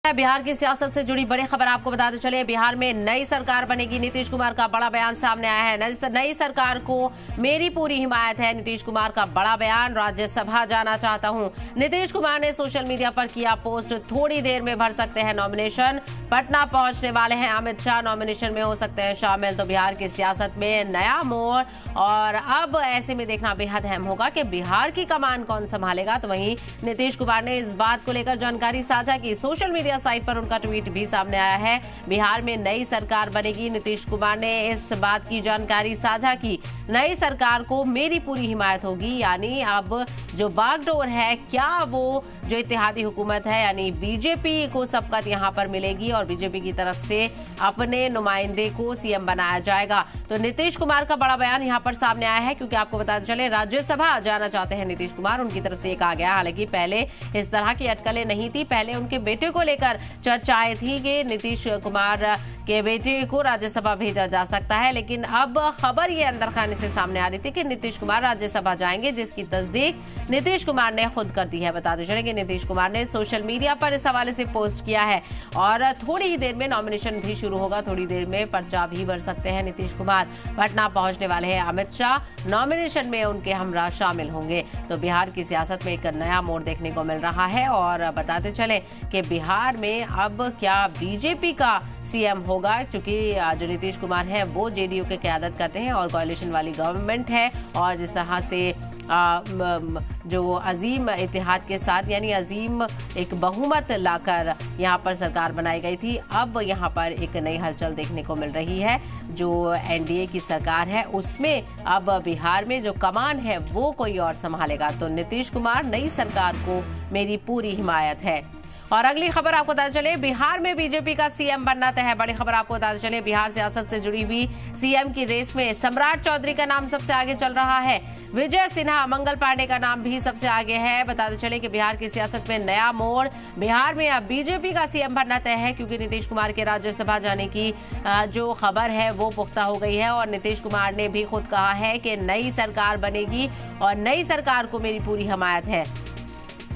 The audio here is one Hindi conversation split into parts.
बिहार की सियासत से जुड़ी बड़ी खबर आपको बताते चले। बिहार में नई सरकार बनेगी, नीतीश कुमार का बड़ा बयान सामने आया है। नई सरकार को मेरी पूरी हिमायत है, नीतीश कुमार का बड़ा बयान। राज्यसभा जाना चाहता हूं, नीतीश कुमार ने सोशल मीडिया पर किया पोस्ट। थोड़ी देर में भर सकते हैं नॉमिनेशन, पटना पहुंचने वाले हैं अमित शाह, नॉमिनेशन में हो सकते हैं शामिल। तो बिहार की सियासत में नया मोड़, और अब ऐसे में देखना बेहद अहम होगा कि बिहार की कमान कौन संभालेगा। तो वहीं नीतीश कुमार ने इस बात को लेकर जानकारी साझा की। सोशल मीडिया साइट पर उनका ट्वीट भी सामने आया है। बिहार में नई सरकार बनेगी, नीतीश कुमार ने इस बात की जानकारी साझा की। नई सरकार को मेरी पूरी हिमायत होगी, यानी अब जो बागडोर है, क्या वो जो इत्तेहादी हुकूमत है यानी बीजेपी को सबकत यहां पर मिलेगी और बीजेपी की तरफ से अपने नुमाइंदे को सीएम बनाया जाएगा। तो नीतीश कुमार का बड़ा बयान यहां पर सामने आया है, क्योंकि आपको बताते चले राज्यसभा जाना चाहते हैं नीतीश कुमार, उनकी तरफ से कहा गया। हालांकि पहले इस तरह की अटकलें नहीं थी, पहले उनके बेटे को लेकर चर्चाएं थी कि नीतीश कुमार के बेटे को राज्यसभा भेजा जा सकता है, लेकिन अब खबर ये अंदर खाने से सामने आ रही थी कि नीतीश कुमार राज्यसभा जाएंगे, जिसकी तस्दीक नीतीश कुमार ने खुद कर दी है। बताते चले कि नीतीश कुमार ने सोशल मीडिया पर इस हवाले से पोस्ट किया है और थोड़ी ही देर में नॉमिनेशन भी शुरू होगा, थोड़ी देर में पर्चा भी भर सकते हैं नीतीश कुमार। पटना पहुंचने वाले हैं अमित शाह, नॉमिनेशन में उनके हमरा शामिल होंगे। तो बिहार की सियासत में एक नया मोड़ देखने को मिल रहा है। और बताते चले कि बिहार में अब क्या बीजेपी का सीएम होगा, क्योंकि जो नीतीश कुमार है वो जेडीयू के क़यादत करते हैं और कोalition वाली गवर्नमेंट है, और जिस तरह से जो अजीम इत्तेहाद के साथ यानी अजीम एक बहुमत लाकर यहाँ पर सरकार बनाई गई थी, अब यहाँ पर एक नई हलचल देखने को मिल रही है। जो एनडीए की सरकार है उसमें अब बिहार में जो कमान है वो कोई और संभालेगा। तो नीतीश कुमार, नई सरकार को मेरी पूरी हिमायत है। और अगली खबर आपको बताते चले, बिहार में बीजेपी का सीएम बनना तय है। बड़ी खबर आपको बताते चले, बिहार सियासत से जुड़ी हुई सीएम की रेस में सम्राट चौधरी का नाम सबसे आगे चल रहा है। विजय सिन्हा, मंगल पांडे का नाम भी सबसे आगे है। बताते चले कि बिहार की सियासत में नया मोड़, बिहार में अब बीजेपी का सीएम बनना तय है, क्योंकि नीतीश कुमार के राज्यसभा जाने की जो खबर है वो पुख्ता हो गई है। और नीतीश कुमार ने भी खुद कहा है कि नई सरकार बनेगी और नई सरकार को मेरी पूरी हिमायत है।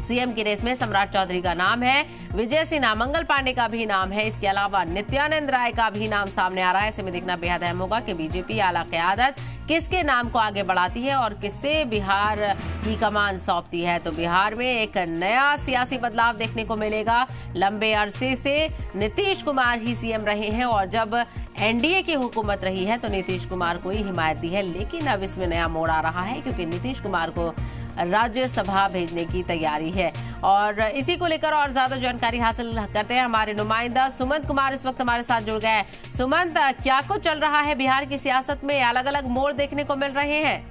सीएम की रेस में सम्राट चौधरी का नाम है, विजय सिन्हा, मंगल पांडे का भी नाम है, इसके अलावा नित्यानंद राय का भी नाम सामने आ रहा है। ऐसे में देखना बेहद अहम होगा कि बीजेपी आला क़यादत किसके नाम को आगे बढ़ाती है और किससे बिहार की कमान सौंपती है। तो बिहार में एक नया सियासी बदलाव देखने को मिलेगा। लंबे अरसे से नीतीश कुमार ही सीएम रहे हैं और जब एनडीए की हुकूमत रही है तो नीतीश कुमार को ही हिमायत दी है, लेकिन अब इसमें नया मोड़ आ रहा है, क्योंकि नीतीश कुमार को राज्यसभा भेजने की तैयारी है। और इसी को लेकर और ज्यादा जानकारी हासिल करते हैं, हमारे नुमाइंदा सुमंत कुमार इस वक्त हमारे साथ जुड़ गए हैं। सुमंत, क्या कुछ चल रहा है बिहार की सियासत में, अलग अलग मोड़ देखने को मिल रहे हैं?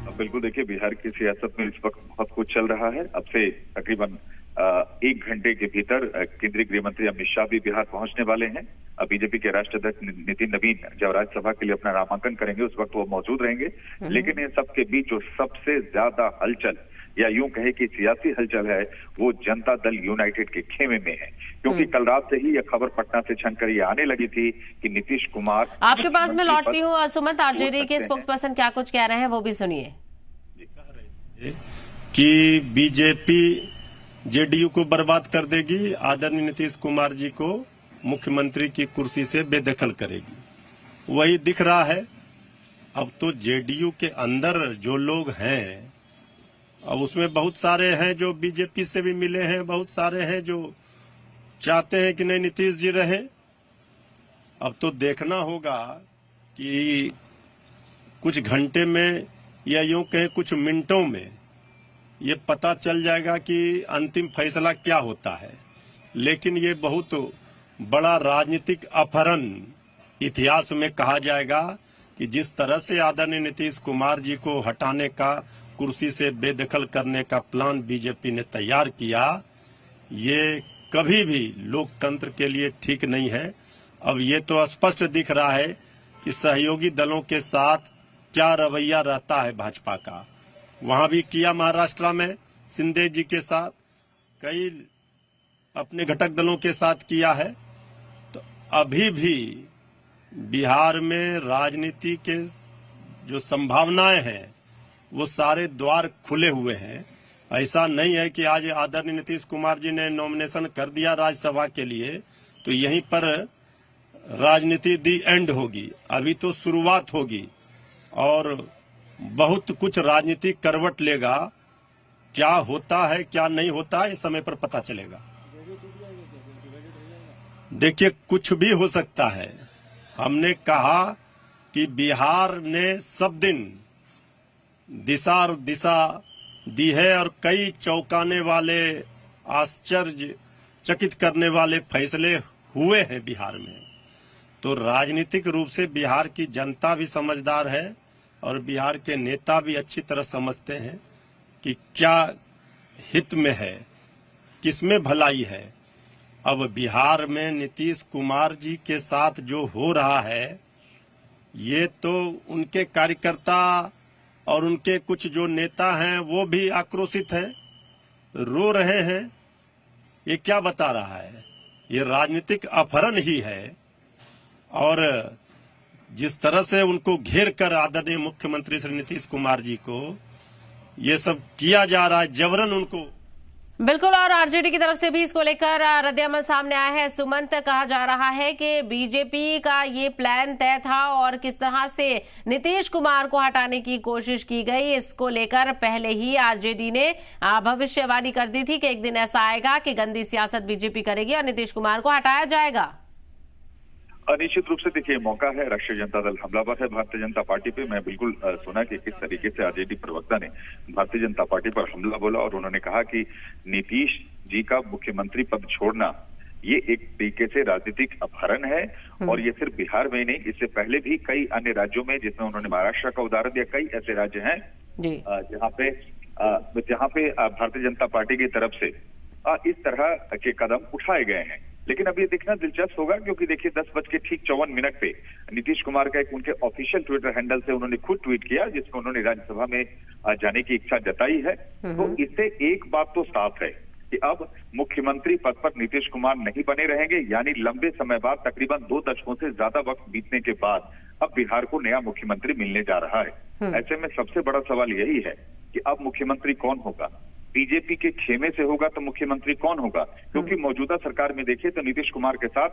बिल्कुल, देखिए बिहार की सियासत में इस वक्त बहुत कुछ चल रहा है। अब से तकरीबन 1 घंटे के भीतर केंद्रीय गृह मंत्री अमित शाह भी बिहार पहुंचने वाले हैं। बीजेपी के राष्ट्रीय अध्यक्ष नितिन नवीन जब राज्यसभा के लिए अपना नामांकन करेंगे उस वक्त वो मौजूद रहेंगे। लेकिन इन सबके बीच जो सबसे ज्यादा हलचल या यूं कहे कि सियासी हलचल है वो जनता दल यूनाइटेड के खेमे में है, क्योंकि कल रात से ही यह खबर पटना से छनकर ये आने लगी थी कि नीतीश कुमार आपके पास मैं लौटती हूँ। सुमंत, आरजेडी के स्पोक्स पर्सन क्या कुछ कह रहे हैं वो भी सुनिए। कि बीजेपी जेडीयू को बर्बाद कर देगी, आदरणीय नीतीश कुमार जी को मुख्यमंत्री की कुर्सी से बेदखल करेगी, वही दिख रहा है। अब तो जेडीयू के अंदर जो लोग हैं, अब उसमें बहुत सारे हैं जो बीजेपी से भी मिले हैं, बहुत सारे हैं जो चाहते हैं कि नहीं नीतीश जी रहे। अब तो देखना होगा कि कुछ घंटे में या यूं कहें कुछ मिनटों में ये पता चल जाएगा कि अंतिम फैसला क्या होता है। लेकिन ये बहुत बड़ा राजनीतिक अपहरण इतिहास में कहा जाएगा कि जिस तरह से आदरणीय नीतीश कुमार जी को हटाने का, कुर्सी से बेदखल करने का प्लान बीजेपी ने तैयार किया, ये कभी भी लोकतंत्र के लिए ठीक नहीं है। अब ये तो स्पष्ट दिख रहा है कि सहयोगी दलों के साथ क्या रवैया रहता है भाजपा का। वहां भी किया महाराष्ट्र में शिंदे जी के साथ, कई अपने घटक दलों के साथ किया है। तो अभी भी बिहार में राजनीति के जो संभावनाएं हैं वो सारे द्वार खुले हुए हैं। ऐसा नहीं है कि आज आदरणीय नीतीश कुमार जी ने नॉमिनेशन कर दिया राज्यसभा के लिए तो यहीं पर राजनीति दी एंड होगी। अभी तो शुरुआत होगी और बहुत कुछ राजनीतिक करवट लेगा। क्या होता है क्या नहीं होता है इस समय पर पता चलेगा। देखिए, कुछ भी हो सकता है। हमने कहा कि बिहार ने सब दिन दिशा दी है और कई चौंकाने वाले, आश्चर्यचकित करने वाले फैसले हुए हैं बिहार में। तो राजनीतिक रूप से बिहार की जनता भी समझदार है और बिहार के नेता भी अच्छी तरह समझते हैं कि क्या हित में है, किसमें भलाई है। अब बिहार में नीतीश कुमार जी के साथ जो हो रहा है ये तो उनके कार्यकर्ता और उनके कुछ जो नेता हैं वो भी आक्रोशित हैं, रो रहे हैं। ये क्या बता रहा है? ये राजनीतिक अपहरण ही है। और जिस तरह से उनको घेर कर आदरणीय मुख्यमंत्री श्री नीतीश कुमार जी को ये सब किया जा रहा है, जबरन उनको। बिल्कुल, और आरजेडी की तरफ से भी इसको लेकर रद्द-ए-अमल सामने आया है। सुमंत, कहा जा रहा है कि बीजेपी का ये प्लान तय था और किस तरह से नीतीश कुमार को हटाने की कोशिश की गई, इसको लेकर पहले ही आरजेडी ने भविष्यवाणी कर दी थी कि एक दिन ऐसा आएगा कि गंदी सियासत बीजेपी करेगी और नीतीश कुमार को हटाया जाएगा। निश्चित रूप से देखिए, मौका है, राष्ट्रीय जनता दल हमलावर है भारतीय जनता पार्टी पे। मैं बिल्कुल सुना कि किस तरीके से आरजेडी प्रवक्ता ने भारतीय जनता पार्टी पर हमला बोला और उन्होंने कहा कि नीतीश जी का मुख्यमंत्री पद छोड़ना ये एक तरीके से राजनीतिक अपहरण है। और ये सिर्फ बिहार में ही नहीं, इससे पहले भी कई अन्य राज्यों में, जिसमें उन्होंने महाराष्ट्र का उदाहरण दिया, कई ऐसे राज्य हैं जहाँ पे भारतीय जनता पार्टी की तरफ से इस तरह के कदम उठाए गए हैं। लेकिन अब ये देखना दिलचस्प होगा क्योंकि देखिए 10:54 पे नीतीश कुमार का एक उनके ऑफिशियल ट्विटर हैंडल से उन्होंने खुद ट्वीट किया जिसमें उन्होंने राज्यसभा में जाने की इच्छा जताई है। तो इससे एक बात तो साफ है कि अब मुख्यमंत्री पद पर नीतीश कुमार नहीं बने रहेंगे, यानी लंबे समय बाद, तकरीबन 2 दशकों से ज्यादा वक्त बीतने के बाद अब बिहार को नया मुख्यमंत्री मिलने जा रहा है। ऐसे में सबसे बड़ा सवाल यही है कि अब मुख्यमंत्री कौन होगा। बीजेपी के खेमे से होगा तो मुख्यमंत्री कौन होगा? क्योंकि मौजूदा सरकार में देखिए तो नीतीश कुमार के साथ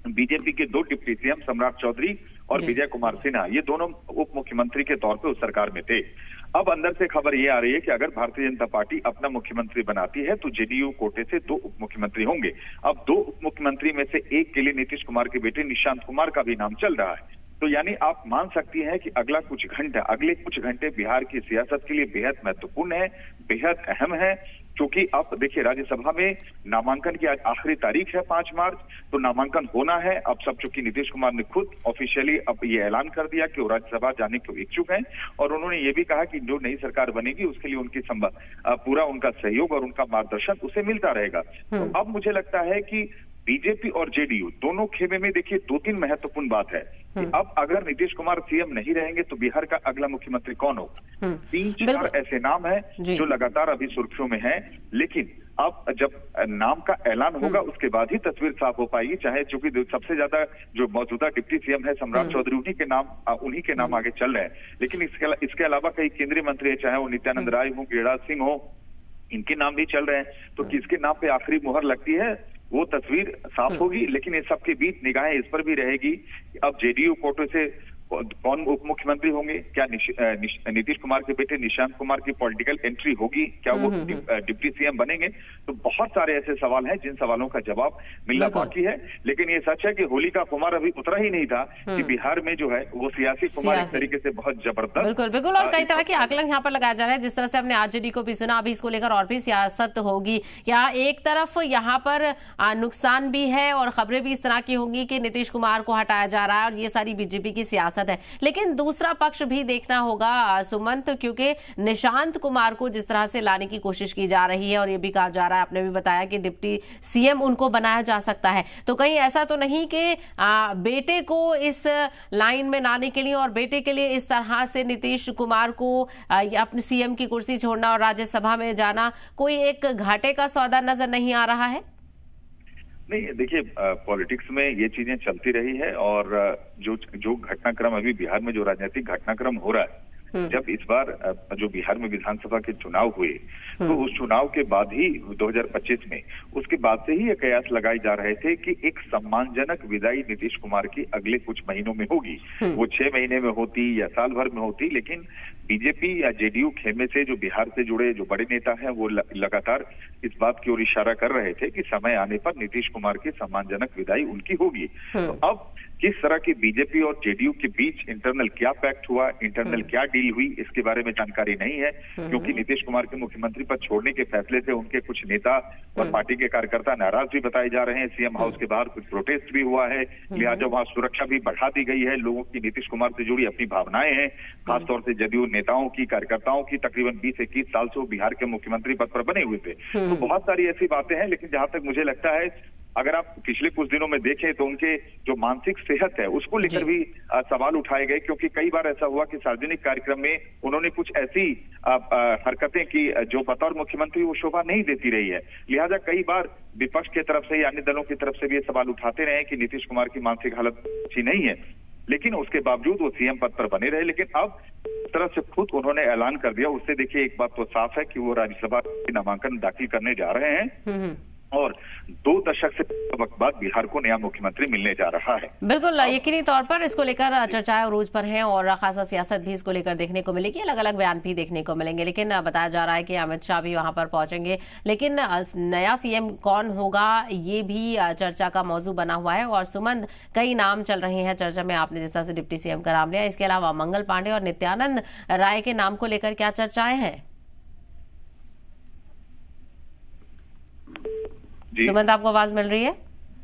बीजेपी के 2 डिप्टी सीएम सम्राट चौधरी और विजय कुमार सिन्हा, ये दोनों उप मुख्यमंत्री के तौर पे उस सरकार में थे। अब अंदर से खबर ये आ रही है कि अगर भारतीय जनता पार्टी अपना मुख्यमंत्री बनाती है तो जेडीयू कोटे से 2 उप मुख्यमंत्री होंगे। अब 2 उप मुख्यमंत्री में से एक के लिए नीतीश कुमार के बेटे निशांत कुमार का भी नाम चल रहा है। तो यानी आप मान सकती हैं कि अगले कुछ घंटे बिहार की सियासत के लिए बेहद महत्वपूर्ण है, बेहद अहम है। क्योंकि अब देखिए राज्यसभा में नामांकन की आज आखिरी तारीख है 5 मार्च, तो नामांकन होना है। अब सब, चूंकि नीतीश कुमार ने खुद ऑफिशियली अब ये ऐलान कर दिया कि वो राज्यसभा जाने को इच्छुक हैं और उन्होंने ये भी कहा कि जो नई सरकार बनेगी उसके लिए उनकी पूरा उनका सहयोग और उनका मार्गदर्शन उसे मिलता रहेगा। तो अब मुझे लगता है कि बीजेपी और जेडीयू दोनों खेमे में देखिए 2-3 महत्वपूर्ण बात है कि अब अगर नीतीश कुमार सीएम नहीं रहेंगे तो बिहार का अगला मुख्यमंत्री कौन होगा। 3-4 ऐसे नाम हैं जो लगातार अभी सुर्खियों में हैं, लेकिन अब जब नाम का ऐलान होगा उसके बाद ही तस्वीर साफ हो पाएगी। चाहे चूंकि सबसे ज्यादा जो मौजूदा डिप्टी सीएम है सम्राट चौधरी, उन्हीं के नाम आगे चल रहे हैं, लेकिन इसके अलावा कई केंद्रीय मंत्री है, चाहे वो नित्यानंद राय हो, गिरिराज सिंह हो, इनके नाम भी चल रहे हैं। तो किसके नाम पे आखिरी मुहर लगती है वो तस्वीर साफ होगी। लेकिन इस सबके बीच निगाहें इस पर भी रहेगी कि अब जेडीयू कोटे से कौन उप मुख्यमंत्री होंगे, क्या नीतीश कुमार के बेटे निशांत कुमार की पॉलिटिकल एंट्री होगी, क्या वो डिप्टी सीएम बनेंगे। तो बहुत सारे ऐसे सवाल हैं जिन सवालों का जवाब मिलना बाकी है। लेकिन ये सच है कि होली का खुमार अभी उतरा ही नहीं था कि बिहार में जो है वो सियासी खुमार एक तरीके से बहुत जबरदस्त। बिल्कुल बिल्कुल, और कई तरह के आकलन यहाँ पर लगाया जा रहा है। जिस तरह से हमने आरजेडी को भी सुना, अभी इसको लेकर और भी सियासत होगी। या एक तरफ यहाँ पर नुकसान भी है और खबरें भी इस तरह की होंगी कि नीतीश कुमार को हटाया जा रहा है और ये सारी बीजेपी की सियासत है। लेकिन दूसरा पक्ष भी देखना होगा सुमंत, क्योंकि निशांत कुमार को जिस तरह से लाने की कोशिश की जा रही है और ये भी कहा जा रहा है, आपने भी बताया कि डिप्टी सीएम उनको बनाया जा सकता है। तो कहीं ऐसा तो नहीं कि बेटे को इस लाइन में लाने के लिए और बेटे के लिए इस तरह से नीतीश कुमार को अपनी सीएम की कुर्सी छोड़ना और राज्यसभा में जाना कोई एक घाटे का सौदा नजर नहीं आ रहा है? नहीं, देखिए पॉलिटिक्स में ये चीजें चलती रही है और जो घटनाक्रम अभी बिहार में जो राजनीतिक घटनाक्रम हो रहा है जब इस बार जो बिहार में विधानसभा के चुनाव हुए तो उस चुनाव के बाद ही 2025 में उसके बाद से ही ये कयास लगाए जा रहे थे कि एक सम्मानजनक विदाई नीतीश कुमार की अगले कुछ महीनों में होगी। वो 6 महीने में होती या साल भर में होती, लेकिन बीजेपी या जेडीयू खेमे से जो बिहार से जुड़े जो बड़े नेता हैं वो लगातार इस बात की ओर इशारा कर रहे थे कि समय आने पर नीतीश कुमार की सम्मानजनक विदाई उनकी होगी। तो अब किस तरह की बीजेपी और जेडीयू के बीच इंटरनल क्या पैक्ट हुआ, इंटरनल क्या डील हुई, इसके बारे में जानकारी नहीं है, क्योंकि नीतीश कुमार के मुख्यमंत्री पद छोड़ने के फैसले से उनके कुछ नेता और पार्टी के कार्यकर्ता नाराज भी बताए जा रहे हैं। सीएम हाउस के बाहर कुछ प्रोटेस्ट भी हुआ है, लिहाजा वहां सुरक्षा भी बढ़ा दी गई है। लोगों की नीतीश कुमार से जुड़ी अपनी भावनाएं हैं, खासतौर से जदयू नेताओं की, कार्यकर्ताओं की। तकरीबन 20-21 साल से वो बिहार के मुख्यमंत्री पद पर बने हुए थे। तो बहुत सारी ऐसी बातें हैं, लेकिन जहां तक मुझे लगता है अगर आप पिछले कुछ दिनों में देखें तो उनके जो मानसिक सेहत है उसको लेकर भी सवाल उठाए गए, क्योंकि कई बार ऐसा हुआ कि सार्वजनिक कार्यक्रम में उन्होंने कुछ ऐसी हरकतें की जो बतौर मुख्यमंत्री वो शोभा नहीं देती रही है। लिहाजा कई बार विपक्ष की तरफ से या अन्य दलों की तरफ से भी ये सवाल उठाते रहे कि नीतीश कुमार की मानसिक हालत अच्छी नहीं है, लेकिन उसके बावजूद वो सीएम पद पर बने रहे। लेकिन अब इस तरह से खुद उन्होंने ऐलान कर दिया, उससे देखिए एक बात तो साफ है कि वो राज्यसभा नामांकन दाखिल करने जा रहे हैं और 2 दशक से वक्त बाद बिहार को नया मुख्यमंत्री मिलने जा रहा है। बिल्कुल यकीनी तौर पर इसको लेकर चर्चाएं अरूज पर हैं और खासा सियासत भी इसको लेकर देखने को मिलेगी, अलग अलग बयान भी देखने को मिलेंगे। लेकिन बताया जा रहा है कि अमित शाह भी वहां पर पहुंचेंगे, लेकिन नया सीएम कौन होगा ये भी चर्चा का मौजू बना हुआ है। और सुमंत, कई नाम चल रहे हैं चर्चा में, आपने जिस तरह से डिप्टी सीएम का नाम लिया, इसके अलावा मंगल पांडे और नित्यानंद राय के नाम को लेकर क्या चर्चाएं हैं? सुमंत, आपको आवाज मिल रही है?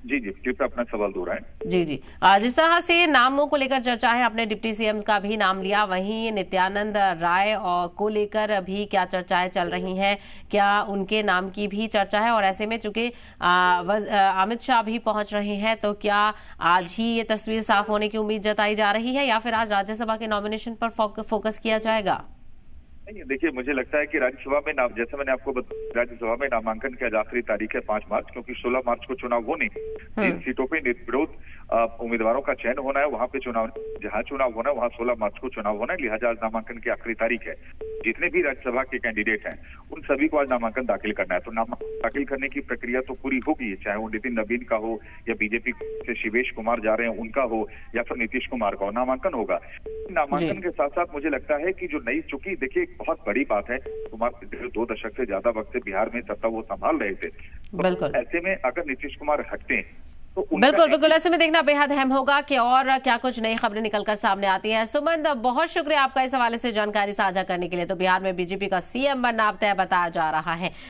जी कृपया अपना सवाल दोहराएं। जी जिस तरह से नामों को लेकर चर्चा है, अपने डिप्टी सीएम का भी नाम लिया, वहीं नित्यानंद राय को लेकर भी क्या चर्चाएं चल रही हैं? क्या उनके नाम की भी चर्चा है? और ऐसे में चूंकि अमित शाह भी पहुंच रहे हैं, तो क्या आज ही ये तस्वीर साफ होने की उम्मीद जताई जा रही है या फिर आज राज्यसभा के नॉमिनेशन पर फोकस किया जाएगा? नहीं, देखिए मुझे लगता है कि राज्यसभा में जैसे मैंने आपको बताया, राज्यसभा में नामांकन की आज आखिरी तारीख है 5 मार्च, क्योंकि 16 मार्च को चुनाव होने, जिन सीटों पे निर्विरोध उम्मीदवारों का चयन होना है वहां पे चुनाव, जहां चुनाव होना है वहां 16 मार्च को चुनाव होना है। लिहाजा आज नामांकन की आखिरी तारीख है। जितने भी राज्यसभा के कैंडिडेट हैं उन सभी को आज नामांकन दाखिल करना है। तो नामांकन दाखिल करने की प्रक्रिया तो पूरी होगी, चाहे वो नितिन नवीन का हो या बीजेपी से शिवेश कुमार जा रहे हैं उनका हो या फिर नीतीश कुमार का हो, नामांकन होगा। नामांकन के साथ साथ मुझे लगता है कि जो नई, चूंकि देखिए एक बहुत बड़ी बात है, कुमार 2 दशक से ज्यादा वक्त से बिहार में सत्ता वो संभाल रहे थे। तो ऐसे में अगर नीतीश कुमार हटते हैं तो बिल्कुल ऐसे में देखना बेहद अहम होगा कि और क्या कुछ नई खबरें निकलकर सामने आती हैं। सुमंत, बहुत शुक्रिया आपका इस हवाले से जानकारी साझा करने के लिए। तो बिहार में बीजेपी का सीएम बनना अब तय बताया जा रहा है।